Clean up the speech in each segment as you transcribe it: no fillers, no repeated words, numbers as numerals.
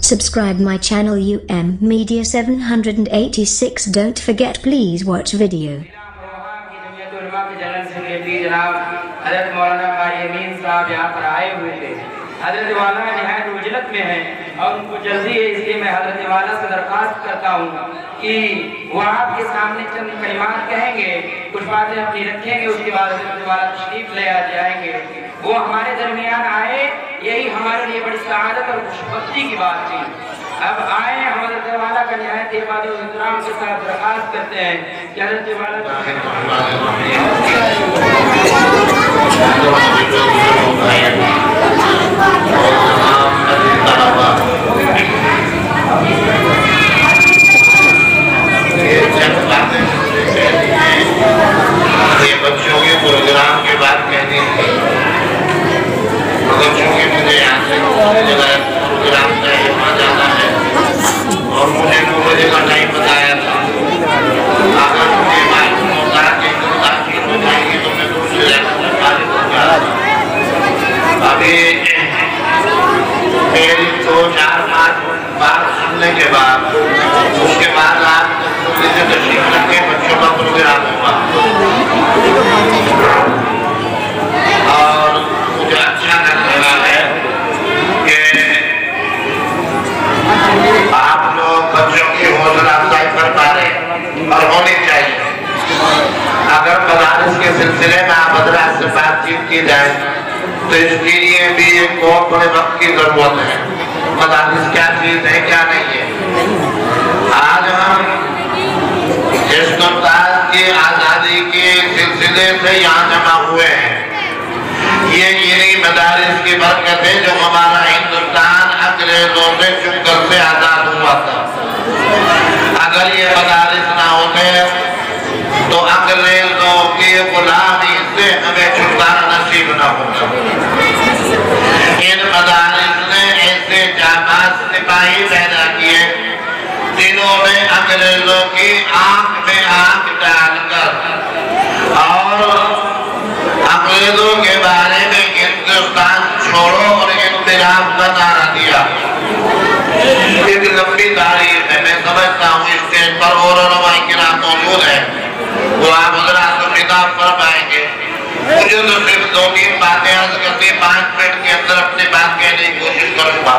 Subscribe my channel Media 786. Don't forget, please watch video. हज़रत मौलाना कारी अमीन साहब यहाँ पर आए हुए थे। हज़रत वाला निहायत उजलत में है और उनको जल्दी है, इसलिए मैं हज़रत वाला से दरख्वास्त करता हूँ कि वो आपके सामने चंद कलिमात कहेंगे, कुछ बातें अपनी रखेंगे, उसके बाद हज़रत वाला तशरीफ ले आ जाएंगे। वो हमारे दरमियान आए, यही हमारे लिए बड़ी सआदत और खुशबख्ती की बात थी। अब आए, हम हज़रत वाला का निहायत इबादत और इहतराम के साथ दरख्वास्त करते हैं कि हज़रत वाला ये बच्चों के प्रोग्राम के बाद कहनी थी, मगर चूँकि मुझे यहाँ से प्रोग्राम का वहाँ जाना है और मुझे 9 बजे का टाइम बताया था। अगर मुझे मालूम होता कि दाखिल हो जाएगी तो मैं दूसरे जगह में खारिज हो जाता। अभी मेरी 2-4 बात सुनने के बाद उसके बाद आप तशरीफ रखे बच्चों का प्रोग्राम हुआ और मुझे अच्छा लग रहा है कि आप लोग बच्चों की हौसला अफजाई कर पा रहे और होनी चाहिए। अगर मदारिस के सिलसिले में आप हज़रात से बातचीत की जाए तो इसके लिए भी एक बहुत बड़े वक्त की जरूरत है। मदारिस क्या चीज है क्या नहीं है। आज हम हिंदुस्तान की आजादी के सिलसिले से यहाँ जमा हुए हैं। ये इन्हीं मदारिस की बरकत है जो हमारा हिंदुस्तान अंग्रेजों से चुपकर से आजाद हुआ था। अगर ये मदारिस ना होते तो अंग्रेजों की गुलामी से हमें छुटकारा नसीब न होता। इन मदारिस ने ऐसे जाबाज सिपाही पैदा किए जिन्होंने अंग्रेजों की आंख में आंख डालकर और अंग्रेजों के बारे में हिंदुस्तान छोड़ो और इंकलाब का नारा दिया। एक लंबी तारीख है, मैं समझता हूँ स्टेज पर और मौजूद है, वो आप हज़रात को खिताब कर पाएंगे। मुझे तो सिर्फ 2-3 बातें अर्ज करनी, 5 मिनट के अंदर अपनी बात कहने की कोशिश करूंगा।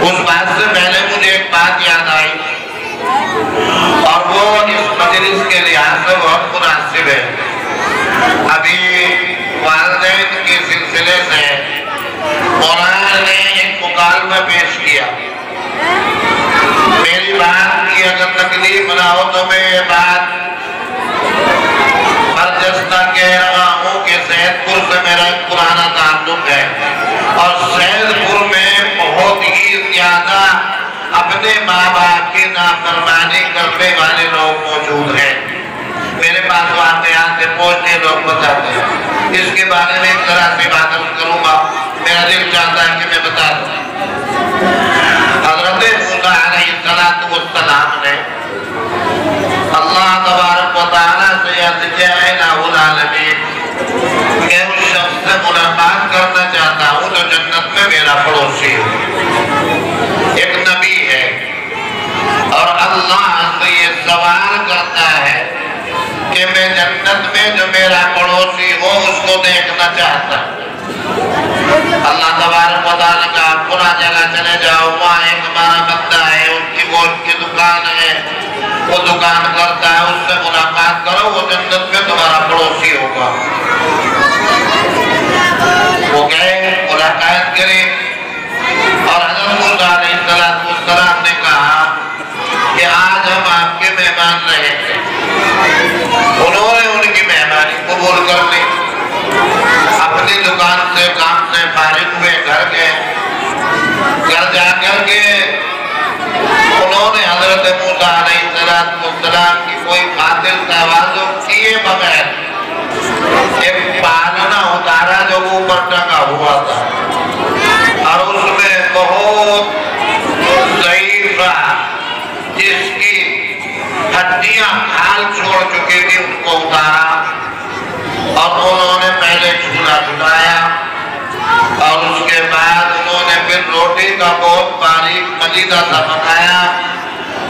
उस बात से पहले मुझे एक बात याद आई और वो इस मजलिस के लिहाज से बहुत मुनासिब है। अभी वालिदैन के सिलसिले से मौलाना ने एक मुकालमा पेश किया। मेरी बात की अगर तकलीफ ना हो तो मैं ये बात बर्जस्ता कह रहा हूँ कि सैदपुर से मेरा एक पुराना ताल्लुक है और सैदपुर में बहुत ही ज्यादा अपने माँ बाप की नाफरमानी करने वाले लोग मौजूद हैं। मेरे पास वाक़यात से पहुँचने लोग बताते हैं। इसके बारे में एक तरह से बात करूँगा, मेरा दिल चाहता है कि मैं बता दूँ। हज़रत मूसा अलैहिस्सलाम ने अल्लाह तबारक व तआला से अर्ज़ किया है इलाहुल आलमीन, मैं उस शख्स से मुलाकात करना चाहता हूँ जो जन्नत में मेरा पड़ोसी हो। एक नबी है और अल्लाह से ये सवाल करता है कि मैं जन्नत में जो मेरा पड़ोसी हो उसको देखना चाहता हूँ। अल्लाह तबारक व तआला का पूरा जगह चले जाओ, वहाँ एक हमारा बंदा है, उसकी गोश्त की दुकान है, वो दुकान करता है, उससे मुलाकात करो, वो जन्नत में तुम्हारा पड़ोसी होगा। वो गए, मुलाकात करी और हज़रत मूसा अलैहिस्सलाम ने कहा कि आज हम आपके मेहमान रहेंगे। उन्होंने उनकी मेहमानी कबूल कर ली, अपनी दुकान से काम से फारिग हुए, घर गए। घर जाकर के उन्होंने हज़रत मूसा अलैहिस्सलाम की कोई कातिल तवाज़ु किए बगैर एक पालना उतारा जो ऊपर टंगा हुआ था और उसमें बहुत ज़ईफ़ा जिसकी हड्डियां खाल छोड़ चुकी थी उनको उतारा और उन्होंने पहले झूला झुलाया और उसके बाद उन्होंने फिर रोटी का बहुत बारीक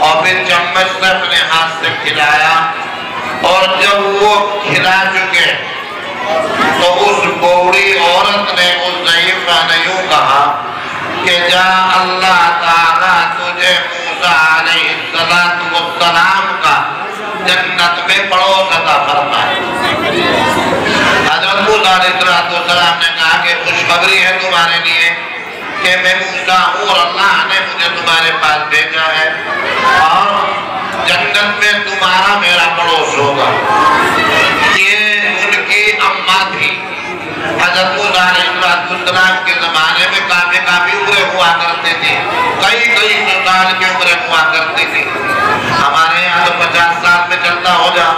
और फिर चम्मच से अपने हाथ से खिलाया। और जब वो खिला चुके तो उस बूढ़ी औरत ने उस ज़ईफ़ा ने यूं कहा कि जा अल्लाह ताला तुझे मूसा अलैहिस्सलाम का जन्नत में पड़ोस अता फरमाए। हज़रत मूसा अलैहिस्सलाम ने कहा कि खुशखबरी है तुम्हारे लिए कि मैं मूसा हूँ और अल्लाह ने मुझे तुम्हारे पास भेजा है और जन्नत में तुम्हारा मेरा पड़ोस होगा। ये उनकी अम्मा थी। हज़रत मूसा अलैहिस्सलाम के ज़माने में काफी उम्र हुआ करते थे, कई साल की उम्र हुआ करती थी। हमारे यहाँ तो 50 साल में चलता हो जा,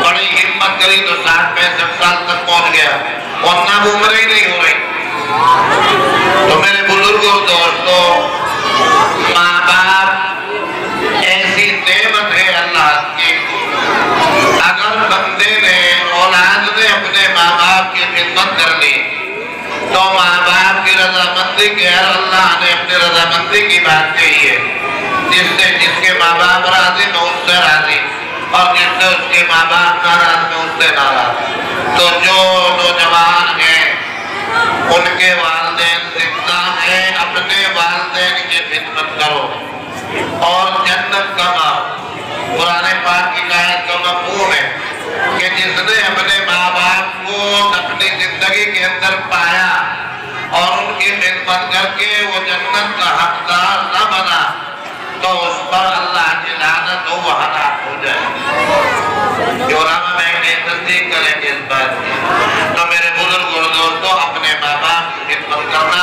बड़ी हिम्मत करी तो 60-65 साल तक पहुँच गया, वरना उम्र ही नहीं हो रही। तो मेरे बुजुर्गों दोस्तों, माँ बाप ऐसी नेमत है अल्लाह की। अगर बंदे ने औलाद ने अपने माँ बाप की खिदमत कर ली तो माँ बाप की रजामंदी के अल्लाह ने अपनी रजामंदी की बात कही है। जिसके माँ बाप राजी मैं उससे राजी और जिससे उसके माँ बाप नाराज मैं उससे नाराज। तो जो नौजवान हैं उनके वालिदैन जितना है अपने वालिदैन की खिदमत करो और जन्नत कमाओ। कुरान पाक की आयत का मफ़हूम है कि जिसने अपने माँ बाप को अपनी जिंदगी के अंदर पाया और उनकी खिदमत करके वो जन्नत का हकदार न बना तो उस पर अल्लाह की लानत हो, वो हलाक हो जाए। जोरामा महंगे तस्दीक करेंगे इस बात की। तो मेरे बुजुर्ग और दोस्तों, अपने माँ बाप की खिदमत करना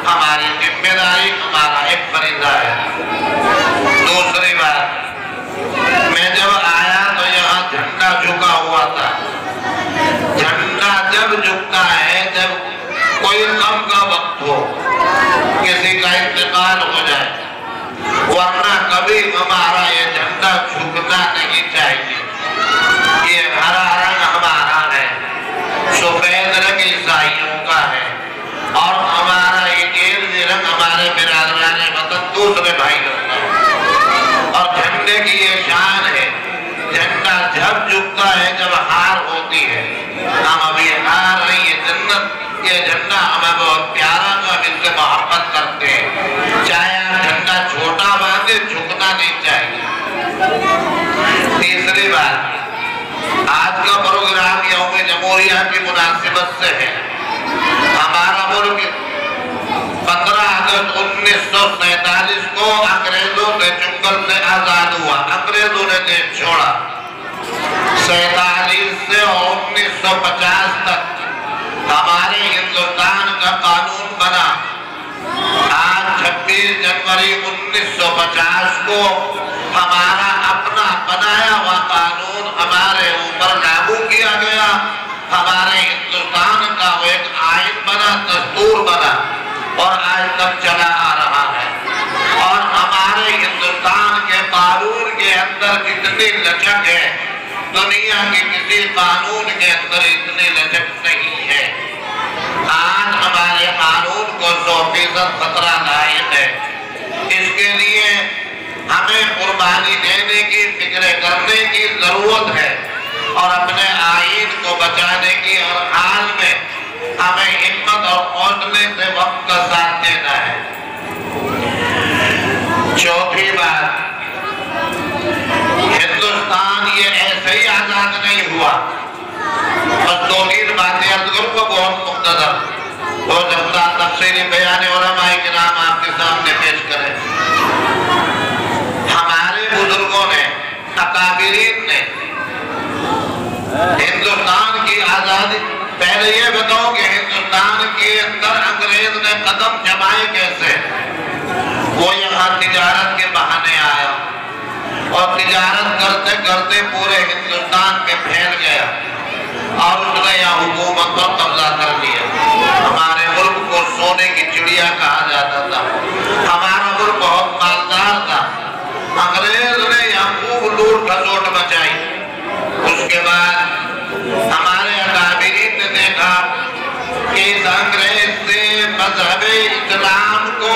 हमारी जिम्मेदारी, हमारा एक फरीज़ा है। दूसरी बात, मैं जब आया तो यहाँ झंडा झुका हुआ था। झंडा जब झुकता है जब कोई गम का वक्त हो, किसी का इंतकाल हो जाए, वरना कभी हमारा ये झंडा झुकना नहीं चाहिए। ये हरा रंग हमारा है, सफेद रंग ईसाइयों का है और हमारा ये नीले रंग हमारे बिरादरान वतन दूसरे भाई लोग का है। और झंडे की ये शान है, झंडा जब झुकता है जब हार होती है। हम अभी हार रही है जन्नत, ये झंडा हमें बहुत प्यारा तो हम इससे मोहब्बत करते हैं। चाहे आप झंडा छोटा बांधे, झुकना नहीं चाहिए। तीसरी बात, आज का प्रोग्राम यौम जमहूरिया की मुनासिबत से है। हमारा मुल्क 15 अगस्त 1947 को अंग्रेजों के चुंगल से आजाद हुआ। अंग्रेजों ने देश छोड़ा। 47 से 1950 तक हमारे हिंदुस्तान का कानून बना। आज 26 जनवरी 1950 को हमारा अपना बनाया हुआ कानून हमारे ऊपर लागू किया गया। हमारे हिंदुस्तान का वो एक आइन बना, दस्तूर बना और आज तक चला आ रहा है। और हमारे हिंदुस्तान के कानून के अंदर जितनी लचक है, दुनिया के किसी कानून के अंदर इतनी लचक नहीं है। आज हमारे कानून को 100% खतरा लायक है। इसके लिए हमें कुर्बानी देने की, फिक्र करने की जरूरत है और अपने आईन को बचाने की हर हाल में हमें हिम्मत और हौसले से वक्त का साथ देना है। चौथी बात, हिंदुस्तान ये ऐसे ही आजाद नहीं हुआ। बस 2-3 बातें अर्ज करूंगा बहुत मुख्तसर, हो सकता तफसीली बयान उलमाए किराम आपके सामने पेश करें। हमारे बुजुर्गों ने, अकाबिरीन ने हिंदुस्तान की आजादी, पहले ये बताओ कि हिंदुस्तान के अंदर अंग्रेज ने कदम जमाए कैसे। वो यहाँ तिजारत के बहाने आया और तिजारत करते करते पूरे हिंदुस्तान में फैल गया और उसने यहाँ हुकूमत पर कब्जा कर लिया। हमारे मुल्क को सोने की चिड़िया कहा जाता था। हमारा मुल्क बहुत मालदार था। अंग्रेज ने यहाँ खूब लूट खसोट मचाई। उसके बाद हमारे अकाबिरीन ने देखा कि इस अंग्रेज से मजहब इस्लाम को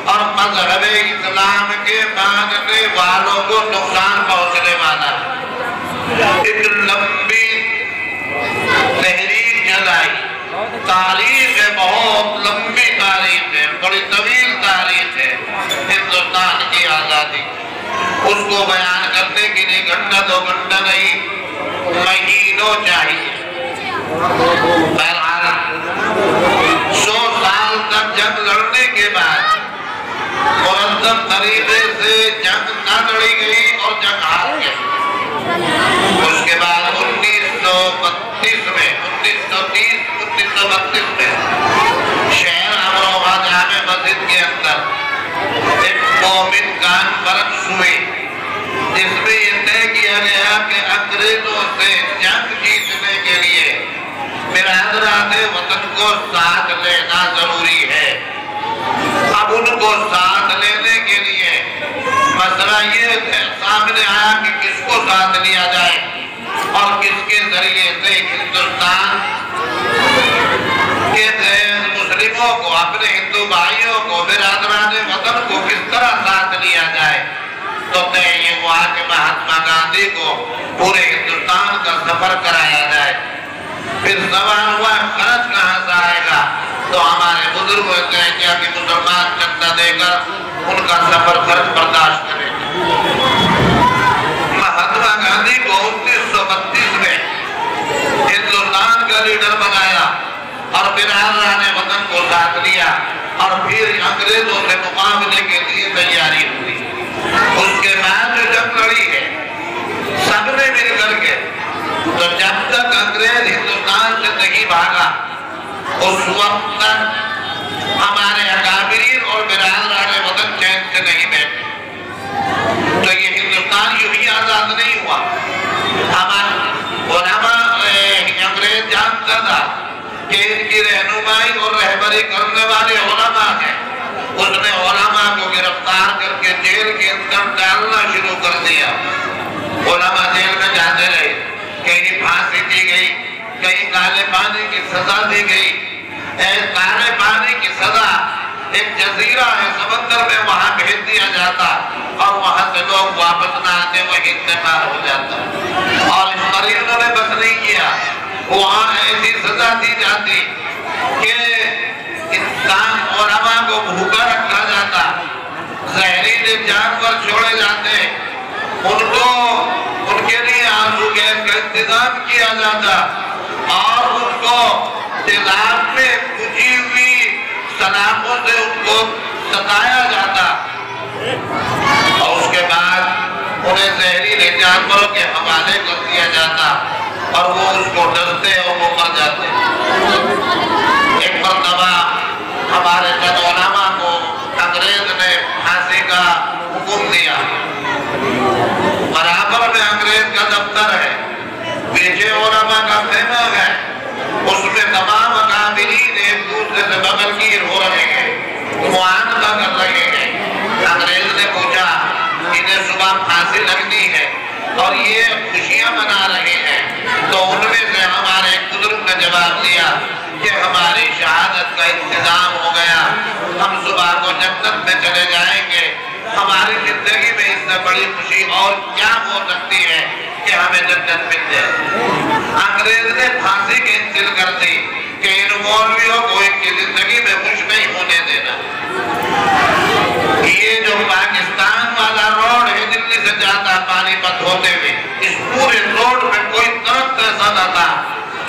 और मजहब इस्लाम के मानने वालों को नुकसान पहुंचने वाला एक लंबी तहरीक चलाई। तारीख है, बहुत लंबी तारीख है, बड़ी तवील तारीख है हिंदुस्तान की आजादी। उसको बयान करने के लिए घंटा 2 घंटा नहीं, महीनों चाहिए। बहरहाल 100 साल तक जंग लड़ने के बाद मुरतब तरीके से जंग न लड़ी गई और जंग हार गई। उसके बाद 1932 में 1932 में शहर अमरोहा जामे मस्जिद के अंदर एक मोमिन कॉन्फ्रेंस हुई, जिसमें यह तय किया गया कि अंग्रेजों से जंग जीतने के लिए बिरादरान वतन को साथ लेना जरूरी है। अब उनको साथ लेने के लिए मसला ये सामने आया कि किसको साथ लिया जाए और किसके जरिए से हिंदुस्तान के मुस्लिमों को, अपने हिंदू भाइयों को, बिरादरान वतन को किस तरह साथ लिया जाए। तो तय ये हुआ कि महात्मा गांधी को पूरे हिंदुस्तान का सफर कराया जाए। फिर सवाल हुआ खर्च कहाँ से आएगा, तो हमारे बुजुर्ग ने किया कि मुसलमान चंदा देकर उनका सफर खर्च बर्दाश्त करेंगे। महात्मा गांधी को 1932 में हिंदुस्तान का लीडर बनाया और बिरादरान वतन को साथ लिया और फिर अंग्रेजों से मुकाबले के लिए तैयारी हुई। उसके बाद जो जंग लड़ी है सबने मिलकर के, तो जब तक अंग्रेज हिंदुस्तान से नहीं भागा उस वक्त तक हमारे अकाबिरीन और बिरादरान वतन चैन से नहीं बैठे। तो ये हिंदुस्तान यूं ही आजाद नहीं हुआ। अंग्रेज जानता था कि इनकी रहनुमाई और रहबरी करने वाले उलमा हैं। उसने उलमा को गिरफ्तार करके जेल के अंदर डालना शुरू कर दिया। उलमा जेल में जाते रहे, कहीं फांसी दी गई, कहीं काले पानी की सजा दी गई। काले पानी की सजा एक जजीरा है समंदर में, वहां भेज दिया जाता और वहां से लोग वापस न आते, वही इंतकाल हो जाता। और इस मरीजों ने बस नहीं किया, वहां ऐसी सजा दी जाती कि इंसान उलमा को भूखा रखा जाता, जहरीले जानवर छोड़े जाते, उनको उनके लिए आंसू गैस का इंतजाम किया जाता और उनको तेजाब में बुझी हुई सलाखों से उनको सताया जाता और उसके बाद उन्हें जहरीले जानवरों के हवाले कर दिया जाता और वो उसको डरते और वो मर जाते। एक मरतबा हमारे चंद उलमा को अंग्रेज ने फांसी का हुक्म दिया। बराबर में अंग्रेज का दफ्तर है, पीछे उलमा का खेमा है, उसमें तमाम अकाबिरीन एक दूसरे से बगलगीर हो रहे हैं, मुआनदा कर रहे हैं। अंग्रेज ने पूछा, इन्हें सुबह फांसी लगनी है और ये खुशियां मना रहे हैं, तो उनमें से हमारे एक बुजुर्ग ने जवाब दिया कि हमारी शहादत का इंतजाम हो गया, हम सुबह को जन्नत में चले जाएंगे। हमारी जिंदगी में इससे बड़ी खुशी और क्या हो सकती है कि हमें जन्नत मिल जाए। अंग्रेज ने फांसी कैंसिल कर दी कि इन मौलवियों को इनकी जिंदगी में खुश नहीं होने देना। ये जो पाकिस्तान वाला रोड है दिल्ली से जाता पानीपत होते हुए, इस पूरे रोड में कोई तरफ ऐसा न था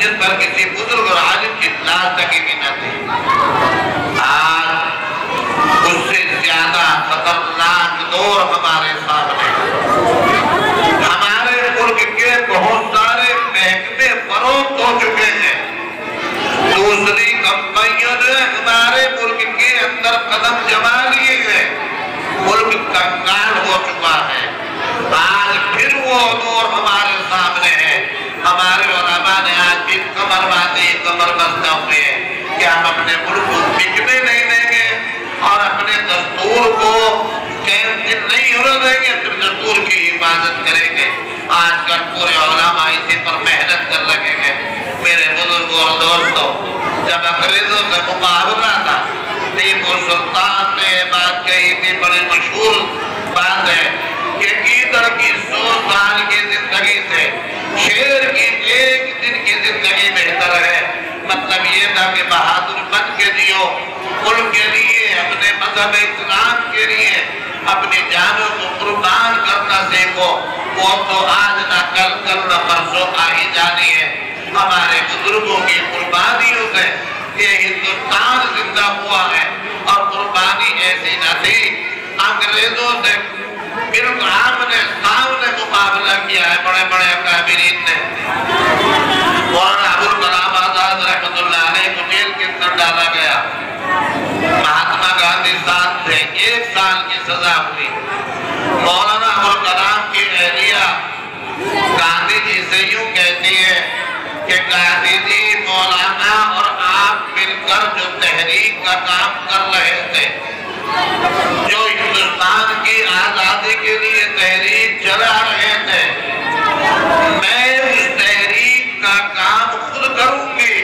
जिस पर किसी बुजुर्ग और आलिम की लाश तक भी न थी। आज उससे ज्यादा खतरनाक दौर हमारे सामने। हमारे मुल्क के बहुत सारे महकमे फरोख्त हो चुके हैं, दूसरी कंपनियों ने हमारे मुल्क के अंदर कदम जमा लिए हैं, मुल्क कंगाल हो चुका है। आज फिर वो दौर हमारे सामने है। हमारे उलमा ने आज भी कमर बांधी, कमर बस्ता हुए कि हम अपने मुल्क को बिकने नहीं देंगे और अपने दस्तूर को कैंसिल नहीं होने देंगे, फिर दस्तूर की हिफाजत करेंगे। आजकल पूरे उलमा इसी पर मेहनत कर लगे हैं। मेरे बुजुर्गों और दोस्तों, जब अंग्रेजों से मुकाबला था तो ये सुल्तान ने बात कही थी, बड़ी मशहूर बात है कि गीदड़ की 100 साल की जिंदगी से शेर की 1 दिन की जिंदगी बेहतर है। मतलब ये था कि बहादुर बन के जियो, मुल्क के लिए, अपने मजहब इस्लाम के लिए अपनी जानों को कुर्बान करना सीखो। वो तो आज ना कल, कल ना परसों आ ही जानी है। हमारे बुजुर्गों की कुर्बानियों से ये हिंदुस्तान जिंदा हुआ है। और कुर्बानी ऐसी न थी, अंग्रेजों से बिल्कुल आमने सामने मुकाबला किया है बड़े बड़े अकाबिरीन ने। मौलाना अबुल कलाम आजाद रहमतुल्लाह अलैह को जेल के अंदर डाला गया। महात्मा गांधी साथ थे, 1 साल की सजा हुई। मौलाना अबुल कलाम की अहलिया गांधी जी से यूं कहती है कि गांधी जी, मौलाना और आप मिलकर जो तहरीक का काम कर रहे थे, जो हिंदुस्तान की आजादी के लिए तहरीक चला रहे थे, मैं उस तहरीक का काम खुद करूंगी,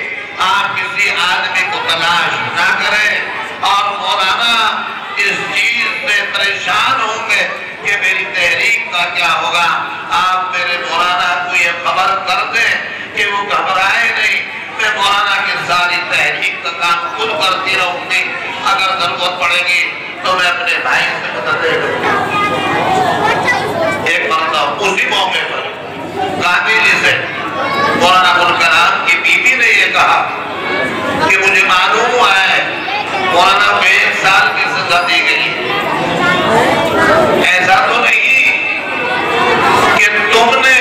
आप किसी आदमी को तलाश ना करें। और मौलाना इस चीज से परेशान होंगे कि मेरी तहरीक का क्या होगा। आप मेरे मौलाना को ये खबर कर दें कि वो घबराए नहीं, मैं मौलाना की सारी तहरीक का काम खुद करती रहूंगी, अगर जरूरत पड़ेगी तो मैं अपने भाई से मदद दे दूंगी। एक मरतबा उसी मौके पर गांधी जी से मौलाना अबुल कलाम की बीवी ने ये कहा कि मुझे मालूम हुआ है मौलाना को 1 साल की सजा दी गई। ऐसा तो नहीं कि तुमने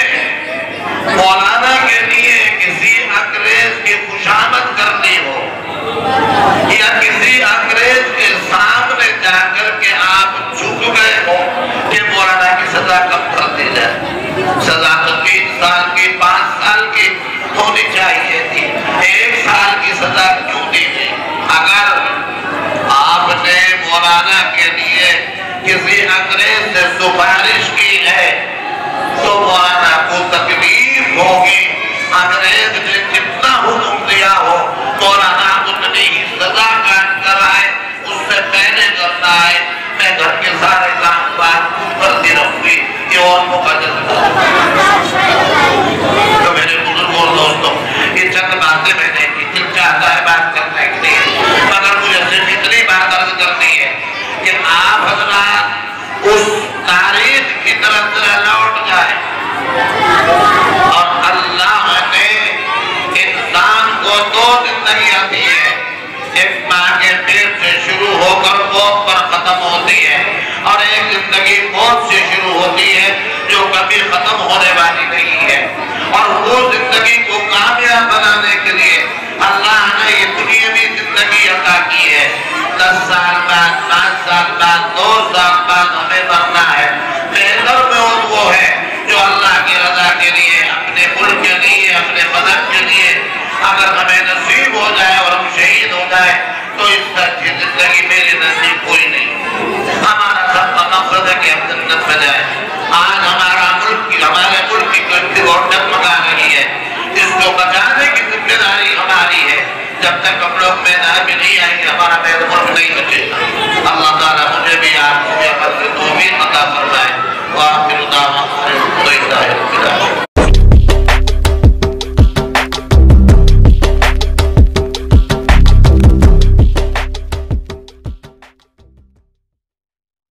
मौलाना के लिए किसी अंग्रेज की खुशामद करनी हो या किसी अंग्रेज के सामने जाकर के आप झुक गए हो कि मौलाना की सजा कम कर दी जाए। सजा तो 3 साल की, 5 साल की होनी चाहिए थी, 1 साल की सजा क्यों दी गई? अगर आपने मौलाना के लिए किसी अंग्रेज से सिफारिश की है तो मौलाना को तकलीफ होगी। अंग्रेज ने जितना हुक्म दिया हो मौलाना उतनी ही सजा काट कर आए, उससे पहले करना है। मैं घर के सारे काम बात करती रहूंगी, ये और मुकद्दस। तो मेरे बुजुर्गों और दोस्तों, ये चंद बातें मैंने की, दिल चाहता है बात करने के लिए, मगर मुझे सिर्फ इतनी बात अर्ज करनी है कि आप हजरात उस तारीख की तरफ लौट जाए। और अल्लाह ने इंसान को 2 जिंदगियां दी है, एक माँ के पेट से शुरू होकर मौत पर खत्म होती है, और एक जिंदगी मौत से शुरू होती है जो कभी खत्म होने वाली नहीं है। और वो जिंदगी को कामयाब बनाने के लिए अल्लाह ने ये दुनियावी जिंदगी अता की है। 10 साल बाद, 5 साल बाद, 2 साल बाद हमें मरना है। बेहतर में और वो है जो अल्लाह की रजा के लिए, अपने मुल्क के लिए, अपने मदद के लिए अगर हमें नसीब हो जाए और हम शहीद हो जाए तो इससे अच्छी जिंदगी मेरे नसीब कोई नहीं। हमारा सबका मकसद है कि हम जन्नत में जाए। आज हमारे मुल्क की गद्दी और डगमगा रही है, इसको बचाने की जिम्मेदारी हमारी है। जब तक हम लोग मैदान में नहीं आएंगे हमारा मुल्क नहीं बचेगा।